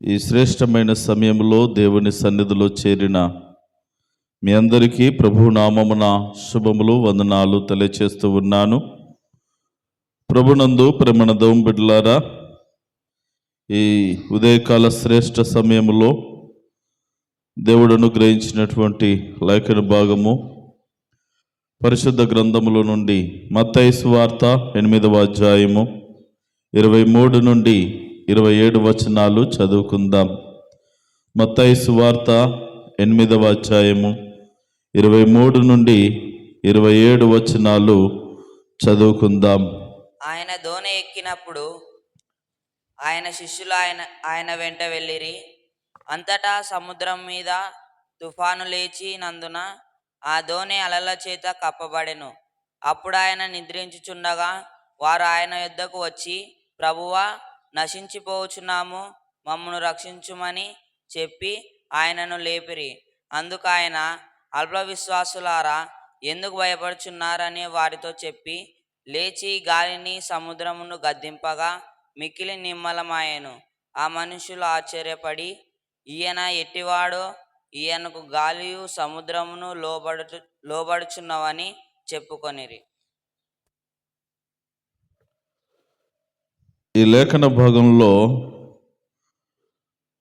ఈ శ్రేష్టమైన సమయంలో దేవుని సన్నిధిలో చేరిన మీ అందరికీ ప్రభు నామమున శుభములు వందనాలు తెలియచేస్తూ ఉన్నాను. ప్రభునందు ప్రేమన దేవుని బిడ్డలారా, ఈ ఉదయకాల శ్రేష్ఠ సమయంలో దేవుడు అనుగ్రహించినటువంటి లేఖన భాగము పరిశుద్ధ గ్రంథములో నుండి మత్తయి సువార్త 8వ అధ్యాయము 23 నుండి 27 వచనాలు చదువుకుందాం. మత్తయి సువార్త 8వ అధ్యాయము 23 నుండి 27 వచనాలు చదువుకుందాం. ఆయన దోణి ఎక్కినప్పుడు ఆయన శిష్యులు ఆయన వెంట వెళ్ళిరి. అంతటా సముద్రం మీద తుఫాను లేచినందున ఆ దోణి అలల చేత కప్పబడెను. అప్పుడు ఆయన నిద్రించుచుండగా వారు ఆయన యొద్దకు వచ్చి, ప్రభువా, నశించిపోవచ్చున్నాము, మమ్మను రక్షించుమని చెప్పి ఆయనను లేపిరి. అందుకు ఆయన, అల్ప విశ్వాసులారా, ఎందుకు భయపడుచున్నారని వారితో చెప్పి లేచి గాలిని సముద్రమును గద్దింపగా మిక్కిలి నిమ్మలమాయెను. ఆ మనుషులు ఆశ్చర్యపడి, ఈయన ఎట్టివాడో, ఈయనకు గాలియు సముద్రమును లోబడుచున్నవని చెప్పుకొనిరి. ఈ లేఖన భాగంలో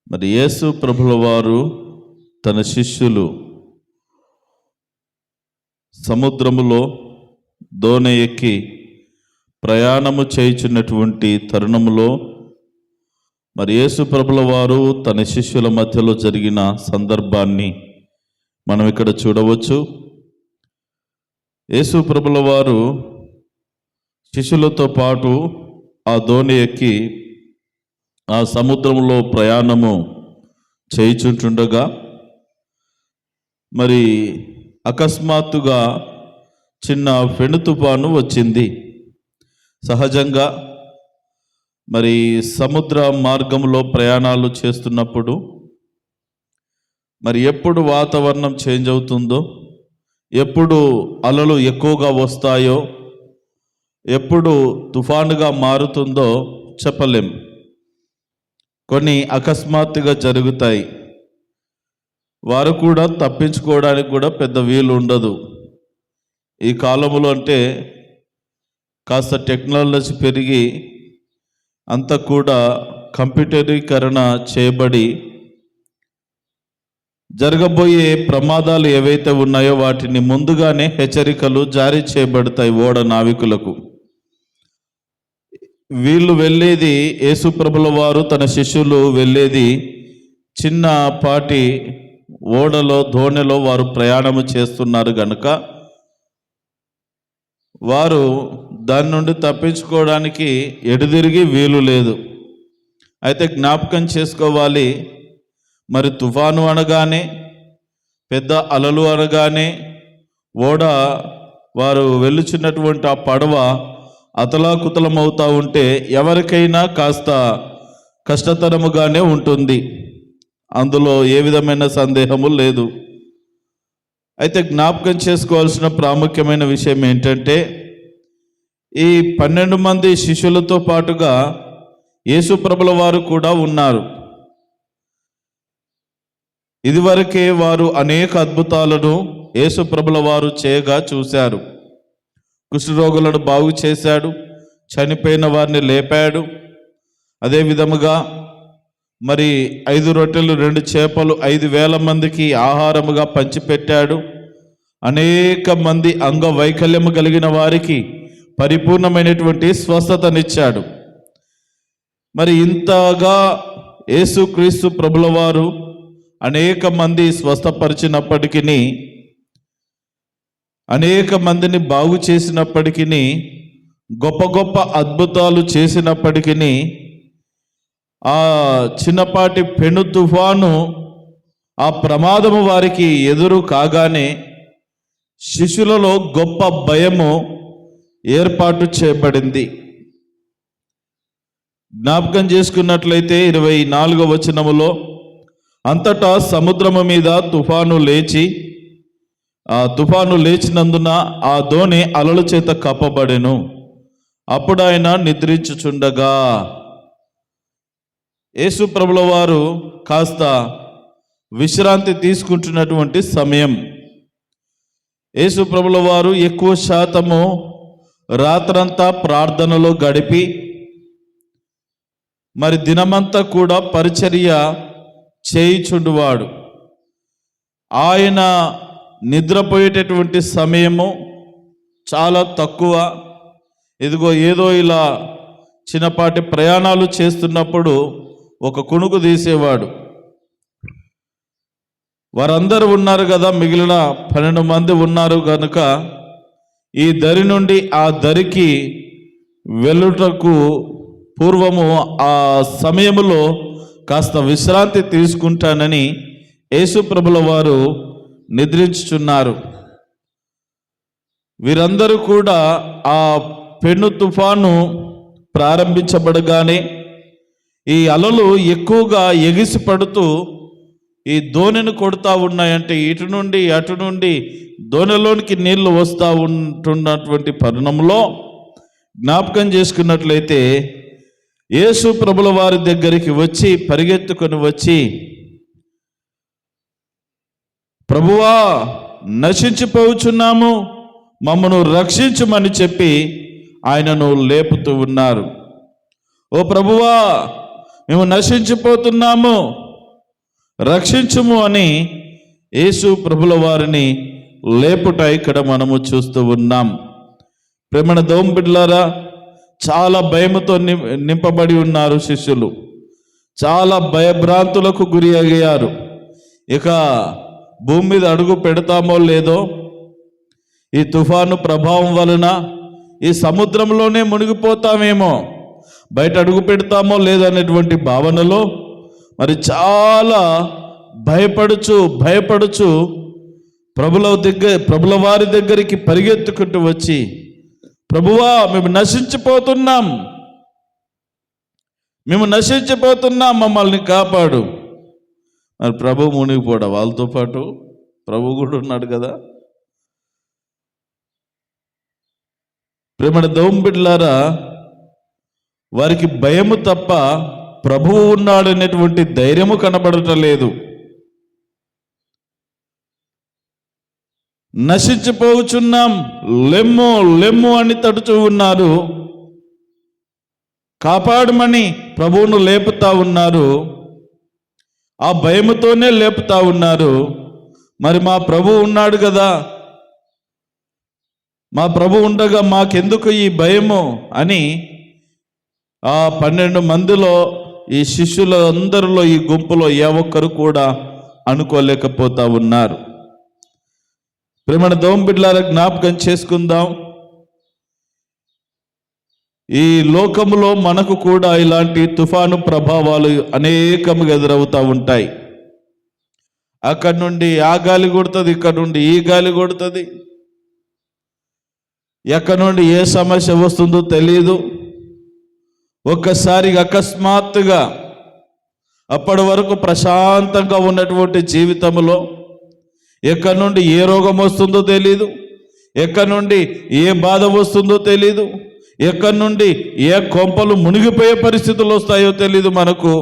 మరి యేసు ప్రభుల వారు తన శిష్యులు సముద్రములో దోణి ఎక్కి ప్రయాణము చేయుచున్నటువంటి తరుణములో మరి యేసు ప్రభుల వారు తన శిష్యుల మధ్యలో జరిగిన సందర్భాన్ని మనం ఇక్కడ చూడవచ్చు. యేసు ప్రభుల వారు శిష్యులతో పాటు ఆ దోణి ఎక్కి ఆ సముద్రంలో ప్రయాణము చేయుచుంటుండగా మరి అకస్మాత్తుగా చిన్న పెను తుఫాను వచ్చింది. సహజంగా మరి సముద్ర మార్గంలో ప్రయాణాలు చేస్తున్నప్పుడు మరి ఎప్పుడు వాతావరణం చేంజ్ అవుతుందో, ఎప్పుడు అలలు ఎక్కువగా వస్తాయో, ఎప్పుడు తుఫానుగా మారుతుందో చెప్పలేం. కొన్ని అకస్మాత్తుగా జరుగుతాయి. వారు కూడా తప్పించుకోవడానికి కూడా పెద్ద వీలు ఉండదు. ఈ కాలంలో అంటే కాస్త టెక్నాలజీ పెరిగి అంతా కూడా కంప్యూటరీకరణ చేయబడి జరగబోయే ప్రమాదాలు ఏవైతే ఉన్నాయో వాటిని ముందుగానే హెచ్చరికలు జారీ చేయబడతాయి ఓడ నావికులకు. వీళ్ళు వెళ్ళేది, యేసుప్రభుల వారు తన శిష్యులు వెళ్ళేది చిన్నపాటి ఓడలో, దోణిలో వారు ప్రయాణము చేస్తున్నారు గనుక వారు దాని నుండి తప్పించుకోవడానికి ఎడుదిరిగి వీలు లేదు. అయితే జ్ఞాపకం చేసుకోవాలి, మరి తుఫాను అనగానే, పెద్ద అలలు అనగానే ఓడ వారు వెళ్ళుచున్నటువంటి ఆ పడవ అతలాకుతలమవుతూ ఉంటే ఎవరికైనా కాస్త కష్టతరముగానే ఉంటుంది. అందులో ఏ విధమైన సందేహము లేదు. అయితే జ్ఞాపకం చేసుకోవాల్సిన ప్రాముఖ్యమైన విషయం ఏంటంటే, ఈ 12 మంది శిష్యులతో పాటుగా యేసు ప్రభుల వారు కూడా ఉన్నారు. ఇదివరకే వారు అనేక అద్భుతాలను యేసు ప్రభుల వారు చేయగా చూశారు. కుష్ఠరోగులను బాగు చేశాడు, చనిపోయిన వారిని లేపాడు. అదే విధముగా మరి 5 రొట్టెలు 2 చేపలు 5,000 మందికి ఆహారముగా పంచిపెట్టాడు. అనేక మంది అంగవైకల్యము కలిగిన వారికి పరిపూర్ణమైనటువంటి స్వస్థతనిచ్చాడు. మరి ఇంతగా యేసుక్రీస్తు ప్రభుల వారు అనేక మంది స్వస్థపరిచినప్పటికీ, అనేక మందిని బాగు చేసినప్పటికీ, గొప్ప గొప్ప అద్భుతాలు చేసినప్పటికీ, ఆ చిన్నపాటి పెను తుఫాను, ఆ ప్రమాదము వారికి ఎదురు కాగానే శిష్యులలో గొప్ప భయము ఏర్పాటు చేయబడింది. జ్ఞాపకం చేసుకున్నట్లయితే 24వ వచనములో, అంతటా సముద్రము మీద తుఫాను లేచి, ఆ తుఫాను లేచినందున ఆ దోణి అలల చేత కప్పబడెను. అప్పుడు ఆయన నిద్రించుచుండగా. యేసు ప్రభుల వారు కాస్త విశ్రాంతి తీసుకుంటున్నటువంటి సమయం. యేసు ప్రభుల వారు ఎక్కువ శాతము రాత్రంతా ప్రార్థనలో గడిపి మరి దినమంతా కూడా పరిచర్య చేయుచుండువాడు. ఆయన నిద్రపోయేటటువంటి సమయము చాలా తక్కువ. ఇదిగో ఏదో ఇలా చిన్నపాటి ప్రయాణాలు చేస్తున్నప్పుడు ఒక కునుకు తీసేవాడు. వారందరూ ఉన్నారు కదా, మిగిలిన 12 మంది ఉన్నారు కనుక ఈ దరి నుండి ఆ దరికి వెళ్ళుటకు పూర్వము ఆ సమయములో కాస్త విశ్రాంతి తీసుకుంటానని యేసు ప్రభుల వారు నిద్రించుచున్నారు. వీరందరూ కూడా ఆ పెను తుఫాను ప్రారంభించబడగానే ఈ అలలు ఎక్కువగా ఎగిసి పడుతూ ఈ దోణిని కొడుతూ ఉన్నాయంటే ఇటు నుండి అటు నుండి దోణిలోనికి నీళ్లు వస్తూ ఉంటున్నటువంటి పరిణంలో జ్ఞాపకం చేసుకున్నట్లయితే యేసు ప్రభుల వారి దగ్గరికి వచ్చి పరిగెత్తుకొని వచ్చి, ప్రభువా నశించిపోవచ్చున్నాము, మమ్మను రక్షించుమని చెప్పి ఆయనను లేపుతూ ఉన్నారు. ఓ ప్రభువా, మేము నశించిపోతున్నాము, రక్షించుము అని యేసు ప్రభుల వారిని లేపుట ఇక్కడ మనము చూస్తూ ఉన్నాం. ప్రేమణ దేవుని బిడ్డలారా, చాలా భయముతో నింపబడి ఉన్నారు శిష్యులు. చాలా భయభ్రాంతులకు గురి అయ్యారు. ఇక భూమి మీద అడుగు పెడతామో లేదో, ఈ తుఫాను ప్రభావం వలన ఈ సముద్రంలోనే మునిగిపోతామేమో, బయట అడుగు పెడతామో లేదనేటువంటి భావనలో మరి చాలా భయపడుచు ప్రభుల వారి దగ్గరికి పరిగెత్తుకుంటూ వచ్చి, ప్రభువా మేము నశించిపోతున్నాం, మమ్మల్ని కాపాడు. మరి ప్రభు మునిగిపోవడం, వాళ్ళతో పాటు ప్రభు కూడా ఉన్నాడు కదా. ప్రేమణ దేవుని బిడ్డలారా, వారికి భయము తప్ప ప్రభువు ఉన్నాడనేటువంటి ధైర్యము కనబడటం లేదు. నశించిపోవచ్చున్నాం, లెమ్ము లెమ్ము అని తడుచూ ఉన్నారు. కాపాడమని ప్రభువును లేపుతా ఉన్నారు. ఆ భయముతోనే లేపుతా ఉన్నారు. మరి మా ప్రభు ఉన్నాడు కదా, మా ప్రభు ఉండగా మాకెందుకు ఈ భయము అని ఆ 12 మందిలో, ఈ శిష్యుల అందరిలో, ఈ గుంపులో ఏ ఒక్కరు కూడా అనుకోలేకపోతా ఉన్నారు. ప్రేమణ దేవుని బిడ్డలారా, జ్ఞాపకం చేసుకుందాం, ఈ లోకములో మనకు కూడా ఇలాంటి తుఫాను ప్రభావాలు అనేకముగా ఎదురవుతూ ఉంటాయి. అక్కడి నుండి ఆ గాలి కొడుతుంది, ఇక్కడ నుండి ఈ గాలి కొడుతుంది. ఎక్కడి నుండి ఏ సమస్య వస్తుందో తెలియదు. ఒక్కసారిగా అకస్మాత్తుగా అప్పటి వరకు ప్రశాంతంగా ఉన్నటువంటి జీవితంలో ఎక్కడి నుండి ఏ రోగం వస్తుందో తెలీదు, ఎక్కడి నుండి ఏ బాధ వస్తుందో తెలీదు, ఎక్కడి నుండి ఏ కొంపలు మునిగిపోయే పరిస్థితులు వస్తాయో తెలీదు. మనకు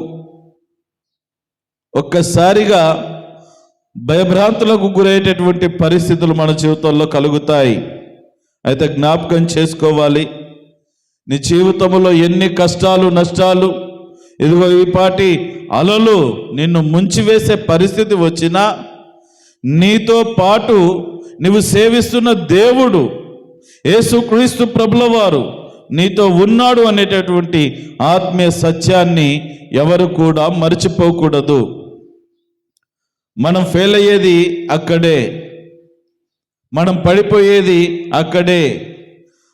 ఒక్కసారిగా భయభ్రాంతులకు గురయ్యేటటువంటి పరిస్థితులు మన జీవితంలో కలుగుతాయి. అయితే జ్ఞాపకం చేసుకోవాలి, నీ జీవితంలో ఎన్ని కష్టాలు నష్టాలు, ఇదిగో ఈ పాటి అలలు నిన్ను ముంచివేసే పరిస్థితి వచ్చినా నీతో పాటు నువ్వు సేవిస్తున్న దేవుడు యేసుక్రీస్తు ప్రభుల వారు నీతో ఉన్నాడు అనేటటువంటి ఆత్మీయ సత్యాన్ని ఎవరు కూడా మర్చిపోకూడదు. మనం ఫెయిల్ అయ్యేది అక్కడే, మనం పడిపోయేది అక్కడే.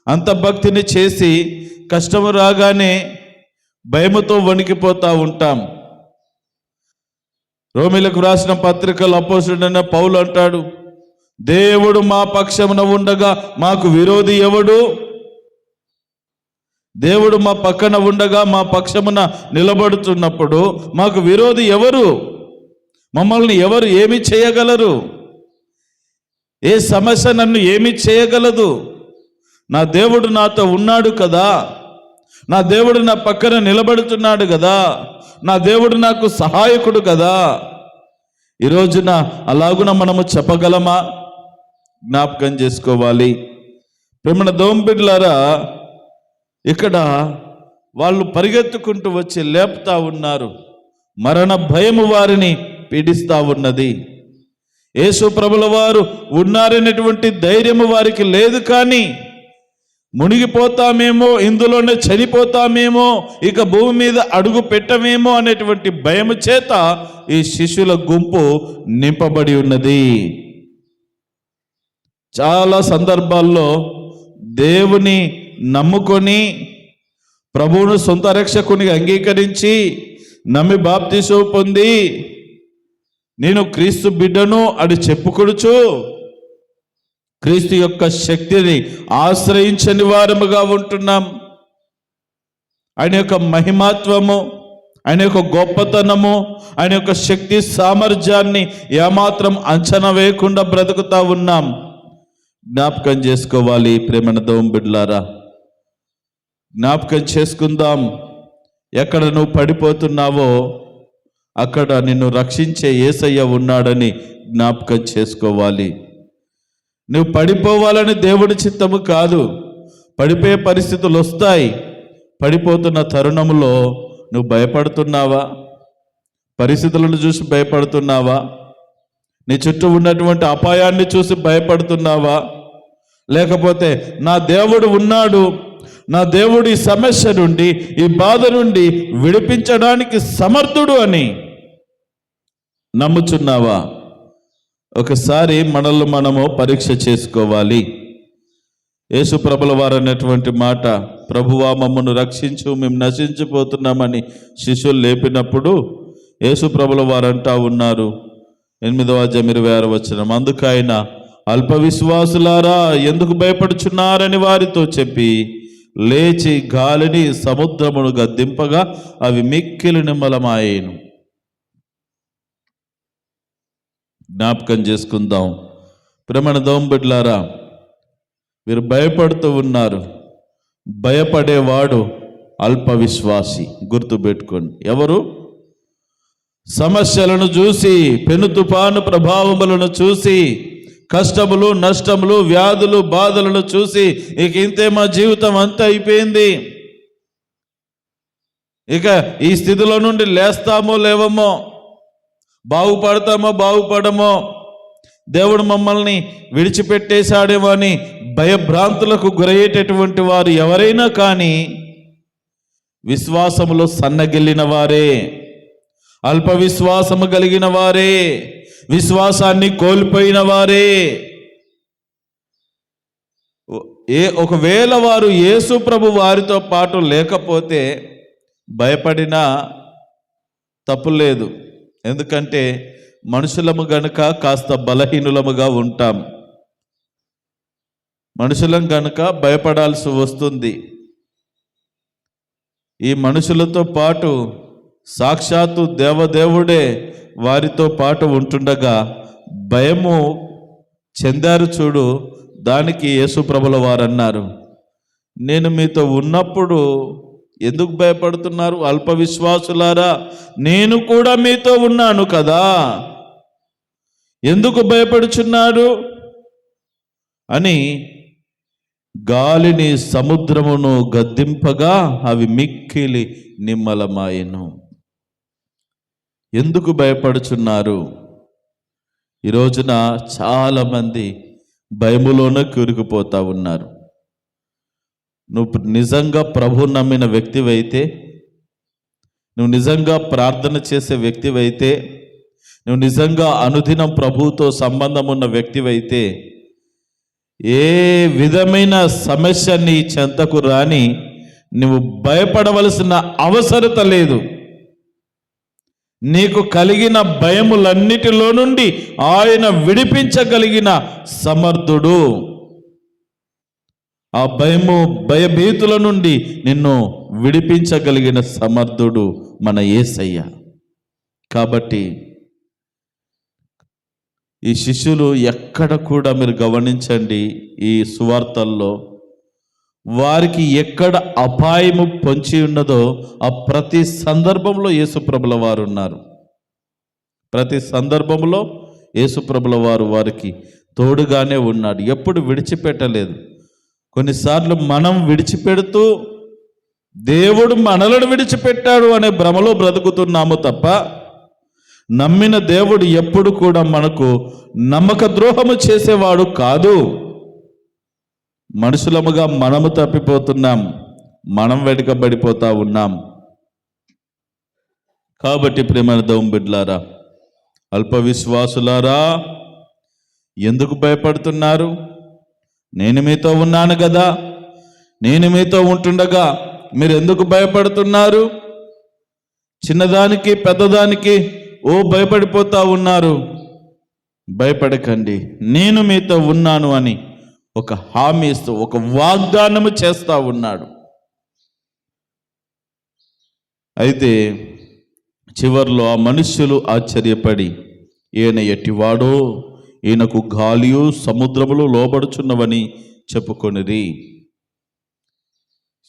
అంత భక్తిని చేసి కష్టము రాగానే భయముతో వణికిపోతూ ఉంటాం. రోమీలకు రాసిన పత్రికలు అపోస్తలుడైన పౌలు అంటాడు, దేవుడు మా పక్షమున ఉండగా మాకు విరోధి ఎవడు? దేవుడు మా పక్కన ఉండగా మా పక్షమున నిలబడుతున్నప్పుడు మాకు విరోధి ఎవరు? మమ్మల్ని ఎవరు ఏమి చేయగలరు? ఏ సమస్య నన్ను ఏమి చేయగలదు? నా దేవుడు నాతో ఉన్నాడు కదా. నా దేవుడు నా పక్కన నిలబడుతున్నాడు కదా, నా దేవుడు నాకు సహాయకుడు కదా. ఈ రోజున అలాగున మనము చెప్పగలమా? జ్ఞాపకం చేసుకోవాలి. ప్రేమన దోంబిడ్లారా, ఇక్కడ వాళ్ళు పరిగెత్తుకుంటూ వచ్చి లేపుతా ఉన్నారు. మరణ భయము వారిని పీడిస్తా ఉన్నది. యేసు ప్రభుల వారు ఉన్నారనేటువంటి ధైర్యము వారికి లేదు. కానీ మునిగిపోతామేమో, ఇందులోనే చనిపోతామేమో, ఇక భూమి మీద అడుగు పెట్టమేమో అనేటువంటి భయము చేత ఈ శిష్యుల గుంపు నింపబడి ఉన్నది. చాలా సందర్భాల్లో దేవుని నమ్ముకొని ప్రభువును సొంత రక్షకునిగా అంగీకరించి నమ్మి బాప్తిసం పొంది నేను క్రీస్తు బిడ్డను అని చెప్పుకొనుచు క్రీస్తు యొక్క శక్తిని ఆశ్రయించని వారముగా ఉంటున్నాం. ఆయన యొక్క మహిమాత్వము, ఆయన యొక్క గొప్పతనము, ఆయన యొక్క శక్తి సామర్థ్యాన్ని ఏమాత్రం అంచనా వేయకుండా బ్రతుకుతా ఉన్నాం. జ్ఞాపకం చేసుకోవాలి ప్రేమన దోంబిడ్లారా, జ్ఞాపకం చేసుకుందాం. ఎక్కడ నువ్వు పడిపోతున్నావో అక్కడ నిన్ను రక్షించే యేసయ్య ఉన్నాడని జ్ఞాపకం చేసుకోవాలి. నువ్వు పడిపోవాలని దేవుడి చిత్తము కాదు. పడిపోయే పరిస్థితులు వస్తాయి. పడిపోతున్న తరుణంలో నువ్వు భయపడుతున్నావా? పరిస్థితులను చూసి భయపడుతున్నావా? నీ చుట్టూ ఉన్నటువంటి అపాయాన్ని చూసి భయపడుతున్నావా? లేకపోతే నా దేవుడు ఉన్నాడు, నా దేవుడు ఈ సమస్య నుండి, ఈ బాధ నుండి విడిపించడానికి సమర్థుడు అని నమ్ముచున్నావా? ఒకసారి మనల్ని మనము పరీక్ష చేసుకోవాలి. యేసు ప్రభుల వారు అన్నటువంటి మాట, ప్రభువా మమ్మను రక్షించు, మేము నశించిపోతున్నామని శిష్యులు లేపినప్పుడు యేసు ప్రభుల వారు అంటా ఉన్నారు, 8:26 అందుకు ఆయన, అల్ప విశ్వాసులారా ఎందుకు భయపడుచున్నారని వారితో చెప్పి లేచి గాలిని సముద్రమును గద్దింపగా అవి మిక్కిలి నిమ్మలమాయేను. జ్ఞాపకం చేసుకుందాం. ప్రేమన దోంబిడ్లారా, వీరు భయపడుతూ ఉన్నారు. భయపడేవాడు అల్ప విశ్వాసి. గుర్తుపెట్టుకోండి. ఎవరు? సమస్యలను చూసి, పెను తుఫాను ప్రభావములను చూసి, కష్టములు, నష్టములు, వ్యాధులు, బాధలను చూసి ఇక ఇంతే, మా జీవితం అంతా అయిపోయింది, ఇక ఈ స్థితిలో నుండి లేస్తామో లేవమో, బాగుపడతామో బాగుపడమో, దేవుడు మమ్మల్ని విడిచిపెట్టేశాడేమో అని భయభ్రాంతులకు గురయ్యేటటువంటి వారు ఎవరైనా కానీ విశ్వాసములో సన్నగిల్లిన వారే, అల్ప విశ్వాసము కలిగిన వారే, విశ్వాసాన్ని కోల్పోయిన వారే. ఒకవేళ వారు యేసు ప్రభు వారితో పాటు లేకపోతే భయపడినా తప్పు లేదు. ఎందుకంటే మనుషులము గనుక కాస్త బలహీనులముగా ఉంటాం. మనుషులం గనుక భయపడాల్సి వస్తుంది. ఈ మనుషులతో పాటు సాక్షాత్తు దేవదేవుడే వారితో పాటు ఉంటుండగా భయము చెందారు చూడు. దానికి యేసు ప్రభుల వారు అన్నారు, నేను మీతో ఉన్నప్పుడు ఎందుకు భయపడుతున్నారు అల్ప విశ్వాసులారా? నేను కూడా మీతో ఉన్నాను కదా, ఎందుకు భయపడుచున్నారు అని గాలిని సముద్రమును గద్దింపగా అవి మిక్కిలి నిమ్మలమాయెను. ఎందుకు భయపడుచున్నారు? ఈ రోజున చాలామంది భయములోనే కూరుకుపోతా ఉన్నారు. నువ్వు నిజంగా ప్రభు నమ్మిన వ్యక్తివైతే, నువ్వు నిజంగా ప్రార్థన చేసే వ్యక్తివైతే, నువ్వు నిజంగా అనుదినం ప్రభువుతో సంబంధం ఉన్న వ్యక్తివైతే ఏ విధమైన సమస్య నీ చెంతకు రాని నువ్వు భయపడవలసిన అవసరత లేదు. నీకు కలిగిన భయములన్నిటిలో నుండి ఆయన విడిపించగలిగిన సమర్థుడు. ఆ భయభీతుల నుండి నిన్ను విడిపించగలిగిన సమర్థుడు మన యేసయ్య. కాబట్టి ఈ శిష్యులు ఎక్కడ కూడా మీరు గమనించండి, ఈ సువార్తల్లో వారికి ఎక్కడ అపాయము పొంచి ఉన్నదో ఆ ప్రతి సందర్భంలో యేసుప్రభుల వారు ఉన్నారు. ప్రతి సందర్భంలో యేసుప్రభుల వారు వారికి తోడుగానే ఉన్నాడు, ఎప్పుడు విడిచిపెట్టలేదు. కొన్నిసార్లు మనం విడిచిపెడుతూ దేవుడు మనలను విడిచిపెట్టాడు అనే భ్రమలో బ్రతుకుతున్నాము తప్ప నమ్మిన దేవుడు ఎప్పుడు కూడా మనకు నమ్మక ద్రోహము చేసేవాడు కాదు. మనుషులముగా మనము తప్పిపోతున్నాం, మనం వెనుకబడిపోతా ఉన్నాం. కాబట్టి ప్రియమైన దేవుని బిడ్డలారా, అల్ప విశ్వాసులారా, ఎందుకు భయపడుతున్నారు? నేను మీతో ఉన్నాను కదా. నేను మీతో ఉంటుండగా మీరు ఎందుకు భయపడుతున్నారు? చిన్నదానికి పెద్దదానికి భయపడిపోతా ఉన్నారు. భయపడకండి, నేను మీతో ఉన్నాను అని ఒక హామీ ఇస్తూ ఒక వాగ్దానము చేస్తా ఉన్నాడు. అయితే చివర్లో ఆ మనుష్యులు ఆశ్చర్యపడి, ఈయన ఎట్టివాడో, ఈయనకు గాలియు సముద్రములు లోబడుచున్నవని చెప్పుకొనిరి.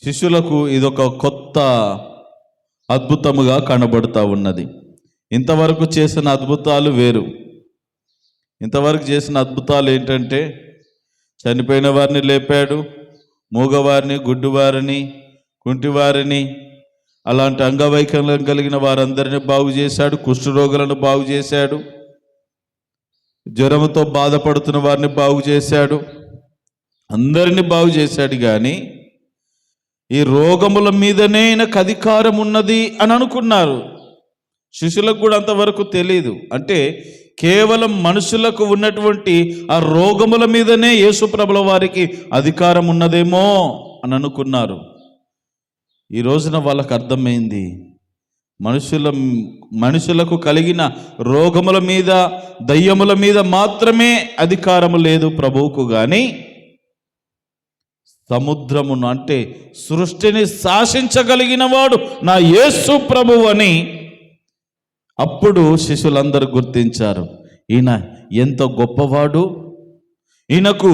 శిష్యులకు ఇదొక కొత్త అద్భుతముగా కనబడుతూ ఉన్నది. ఇంతవరకు చేసిన అద్భుతాలు వేరు. ఇంతవరకు చేసిన అద్భుతాలు ఏంటంటే, చనిపోయిన వారిని లేపాడు, మూగవారిని, గుడ్డివారిని, కుంటివారిని, అలాంటి అంగవైకల్యం కలిగిన వారందరినీ బాగు చేశాడు, కుష్ఠరోగులను బాగు చేశాడు, జ్వరంతో బాధపడుతున్న వారిని బాగు చేశాడు, అందరినీ బాగు చేశాడు. కానీ ఈ రోగముల మీదనే ఈయనకు అధికారం ఉన్నది అని అనుకున్నారు. శిష్యులకు కూడా అంతవరకు తెలియదు. అంటే కేవలం మనుషులకు ఉన్నటువంటి ఆ రోగముల మీదనే యేసుప్రభుల వారికి అధికారం ఉన్నదేమో అని అనుకున్నారు. ఈ రోజున వాళ్ళకు అర్థమైంది, మనుషులకు కలిగిన రోగముల మీద, దయ్యముల మీద మాత్రమే అధికారము లేదు ప్రభువుకు, కానీ సముద్రమును అంటే సృష్టిని శాసించగలిగిన వాడు నా యేసు ప్రభువు అని అప్పుడు శిష్యులందరూ గుర్తించారు. ఈయన ఎంత గొప్పవాడు, ఈయనకు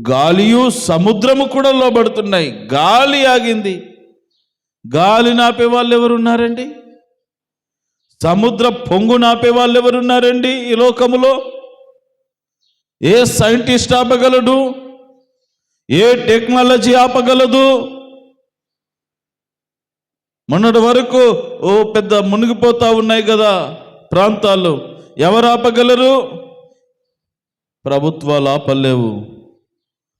గాలియు సముద్రము కూడా లోబడుతున్నాయి. గాలి ఆగింది. గాలి నాపే వాళ్ళు ఎవరున్నారండి? సముద్ర పొంగు నాపే వాళ్ళు ఎవరున్నారండి ఈ లోకములో? ఏ సైంటిస్ట్ ఆపగలడు? ఏ టెక్నాలజీ ఆపగలదు? మొన్నటి వరకు పెద్ద మునిగిపోతా ఉన్నాయి కదా ప్రాంతాలు, ఎవరు ఆపగలరు? ప్రభుత్వాలు ఆపలేవు,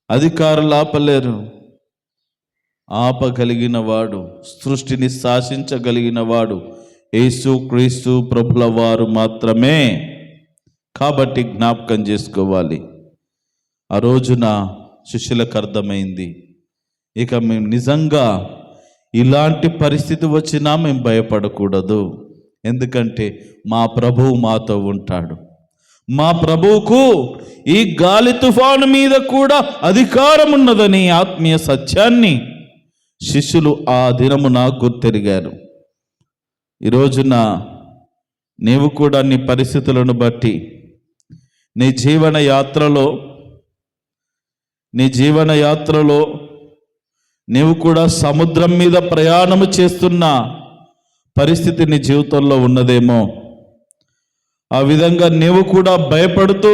అధికారులు ఆపలేరు. ఆపగలిగిన వాడు, సృష్టిని శాసించగలిగిన వాడు యేసు క్రీస్తు ప్రభుల వారు మాత్రమే. కాబట్టి జ్ఞాపకం చేసుకోవాలి. ఆ రోజున శిష్యులకు అర్థమైంది, ఇక మేము నిజంగా ఇలాంటి పరిస్థితి వచ్చినా మేము భయపడకూడదు. ఎందుకంటే మా ప్రభువు మాతో ఉంటాడు. మా ప్రభువుకు ఈ గాలి తుఫాను మీద కూడా అధికారం ఉన్నదని ఆత్మీయ సత్యాన్ని శిష్యులు ఆ దినమున గుర్తెరిగారు. ఈ రోజున నీవు కూడా నీ పరిస్థితులను బట్టి నీ జీవన యాత్రలో నీవు కూడా సముద్రం మీద ప్రయాణము చేస్తున్న పరిస్థితి నీ జీవితంలో ఉన్నదేమో. ఆ విధంగా నీవు కూడా భయపడుతూ,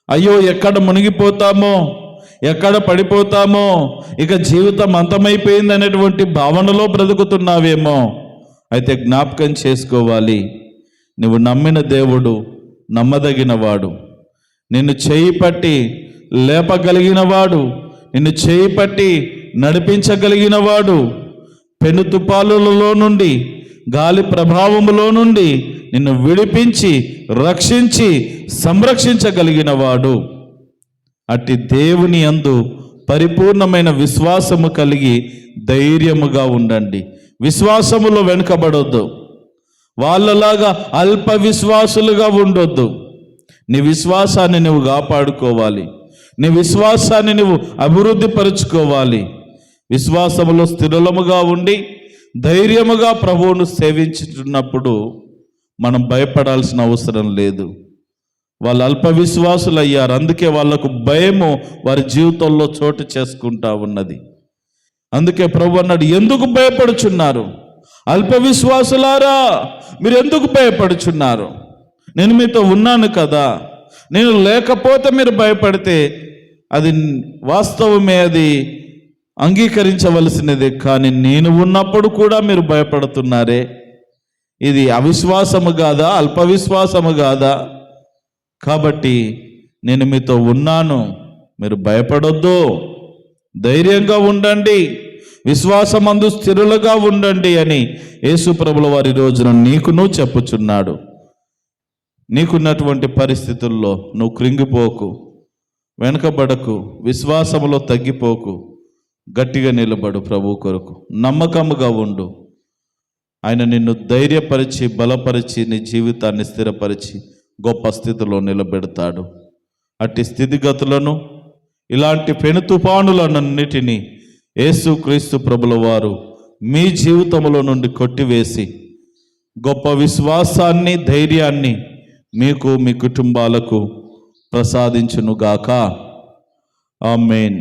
అయ్యో ఎక్కడ మునిగిపోతామో, ఎక్కడ పడిపోతామో, ఇక జీవితం అంతమైపోయింది అనేటువంటి భావనలో బ్రతుకుతున్నావేమో. అయితే జ్ఞాపకం చేసుకోవాలి, నువ్వు నమ్మిన దేవుడు నమ్మదగినవాడు, నిన్ను చేయి పట్టి లేపగలిగిన వాడు, నిన్ను చేయి పట్టి నడిపించగలిగిన వాడు, పెను తుపాలులలో నుండి, గాలి ప్రభావములో నుండి నిన్ను విడిపించి రక్షించి సంరక్షించగలిగిన వాడు. అట్టి దేవుని యందు పరిపూర్ణమైన విశ్వాసము కలిగి ధైర్యముగా ఉండండి. విశ్వాసములో వెనుకబడొద్దు, వాళ్ళలాగా అల్ప విశ్వాసులుగా ఉండొద్దు. నీ విశ్వాసాన్ని నువ్వు కాపాడుకోవాలి, నీ విశ్వాసాన్ని నువ్వు అభివృద్ధి పరుచుకోవాలి. విశ్వాసములో స్థిరముగా ఉండి ధైర్యముగా ప్రభువును సేవించుతున్నప్పుడు మనం భయపడాల్సిన అవసరం లేదు. వాళ్ళు అల్ప విశ్వాసులు అయ్యారు, అందుకే వాళ్లకు భయము వారి జీవితంలో చోటు చేసుకుంటా ఉన్నది. అందుకే ప్రభు అన్నాడు, ఎందుకు భయపడుచున్నారు అల్ప విశ్వాసులారా, మీరు ఎందుకు భయపడుచున్నారు? నేను మీతో ఉన్నాను కదా. నేను లేకపోతే మీరు భయపడితే అది వాస్తవమే, అది అంగీకరించవలసినదే. కానీ నేను ఉన్నప్పుడు కూడా మీరు భయపడుతున్నారే, ఇది అవిశ్వాసము కాదా, అల్ప విశ్వాసము కాదా? కాబట్టి నేను మీతో ఉన్నాను, మీరు భయపడొద్దు, ధైర్యంగా ఉండండి, విశ్వాసమందు స్థిరులుగా ఉండండి అని యేసు ప్రభుల వారి రోజున నీకును చెప్పుచున్నాడు. నీకున్నటువంటి పరిస్థితుల్లో నువ్వు కృంగిపోకు, వెనకబడకు, విశ్వాసములో తగ్గిపోకు, గట్టిగా నిలబడు, ప్రభు కొరకు నమ్మకముగా ఉండు. ఆయన నిన్ను ధైర్యపరిచి బలపరిచి నీ జీవితాన్ని స్థిరపరిచి గొప్ప స్థితిలో నిలబెడతాడు. అట్టి స్థితిగతులను, ఇలాంటి పెను తుఫానులన్నిటినీ యేసుక్రీస్తు ప్రభుల వారు మీ జీవితంలో నుండి కొట్టివేసి గొప్ప విశ్వాసాన్ని, ధైర్యాన్ని మీకు, మీ కుటుంబాలకు ప్రసాదించునుగాక. ఆమేన్.